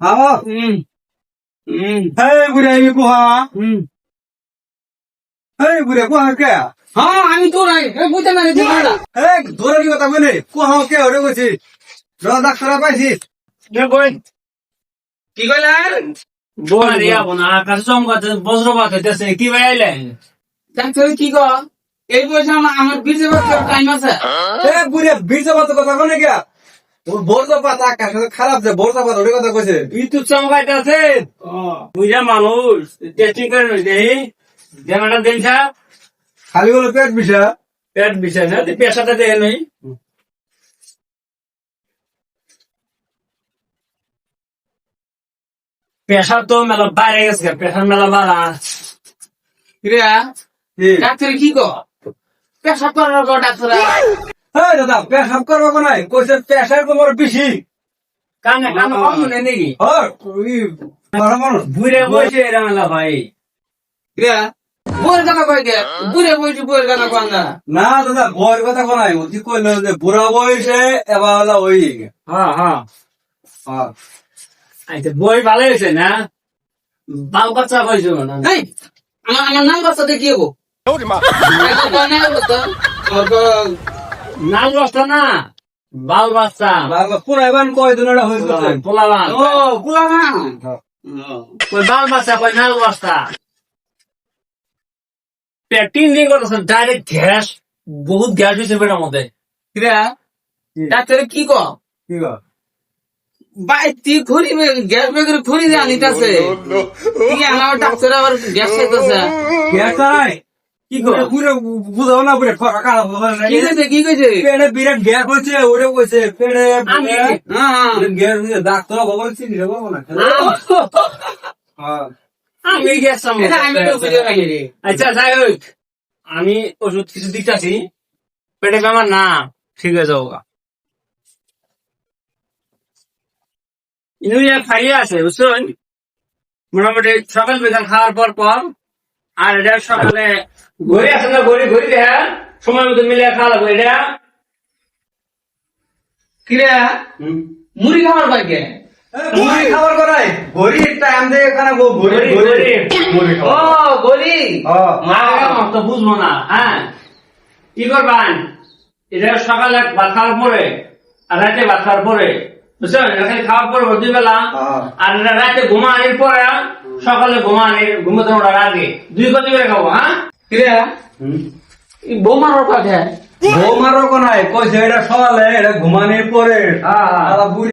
হ্যাঁ এই বুড়ে আমি কুহা এই বুড়ে কুহা কে হ্যাঁ আমি তো নাই বুঝতে পারি এই ধরে কি কথা বলে কুহা কে ওরে কইছি ডাক্তার পাইছি কি কইলেন বজ্রপাত হইতেছে কি ভাই আইলেন ডাক্তার কি গো এই বয়সে আমার বিজে টাইম আছে এই বুড়ে বিরজা পাতা কথা কোনে কে ওর বর্জা পাতা আকাশ খারাপ যে বর্জা পাতা ওরে কথা কইছে বিদ্যুৎ চমকাইতেছে বুঝা মানুষ টেস্টিং করে নইছে জানাটা দেন খালি হলো পেট বিষা পেট বিষয় না পেশাটা দেখে নই পেশা তো মেলা বাইরে গেছে পেশার মেলা বাড়া কিরা ডাক্তার কি গো পেশাব করার গো ডাক্তার হ্যাঁ দাদা পেশাব করবো কোনাই কইছে পেশার তোমার বেশি কানে কানে কম নেই নাকি হ্যাঁ ওই বড় মানুষ বুড়ে বসে এরা মেলা ভাই কিরা বইয়ের কথা কই গে বুড়ে বইছি বইয়ের কথা কই না না দাদা বয়স কথা কোনাই ওই কইল যে বুড়া বয়সে এবার হলো ওই হ্যাঁ হ্যাঁ হ্যাঁ আচ্ছা বই ভালো হয়েছে না বাল বাচ্চা হয়েছে না এই আমার নাম বাচ্চাতে কি হবো নাল বাচ্চা না বাল বাচ্চা পুরাইবান কয় দিন ওটা হয়েছে পোলাবান ও কুলা না কই বাল বাচ্চা কই নাল বাচ্চা পেটিং দিন করতেছে ডাইরেক্ট গ্যাস বহুত গ্যাস হয়েছে পেটের মধ্যে কিরা ডাক্তার কি কো কি গো বাইতি ঘুরি গ্যাস বেগের ঘুরি দিয়ে আনিতাছে কি আমার ডাক্তার আবার গ্যাস খাইতেছে গ্যাস নাই কি করে পুরো বুঝাও না পুরো খারাপ কি কইছে কি কইছে পেটে বিরাট গ্যাস হচ্ছে ওরে কইছে পেটে আমি হ্যাঁ গ্যাস হচ্ছে ডাক্তার খবর চিনি দেবো না হ্যাঁ আমি গ্যাস এটা আমি তো বুঝে রাখি রে আচ্ছা যাই হোক আমি ওষুধ কিছু দিচ্ছি পেটে আমার না ঠিক আছে ওগা ইনুইয়া খাইয়ে আছে বুঝছেন মোটামুটি সকাল বিকাল খাওয়ার পর আর এটা সকালে ঘড়ি আছে না ঘড়ি দেয়া সময় মতো মিলে খাওয়া লাগবে এটা কিরা মুড়ি খাওয়ার ভাগ্যে মুড়ি খাবার করাই ঘড়ি টাইম দিয়ে এখানে ঘড়ি মুড়ি ও বলি তো বুঝবো না হ্যাঁ কি করবেন এটা সকালে ভাত খাওয়ার পরে আর রাতে ভাত খাওয়ার পরে বুঝছেন খালি খাওয়ার পরে দুই বেলা আর রাতে ঘুমানোর পরে সকালে ঘুমাতে ওঠার আগে দুই কত করে খাবো হ্যাঁ কিরা বৌমার কথা বৌমারও কোনায় কইছে এটা সকালে এটা ঘুমানোর পরে হ্যাঁ বুড়ি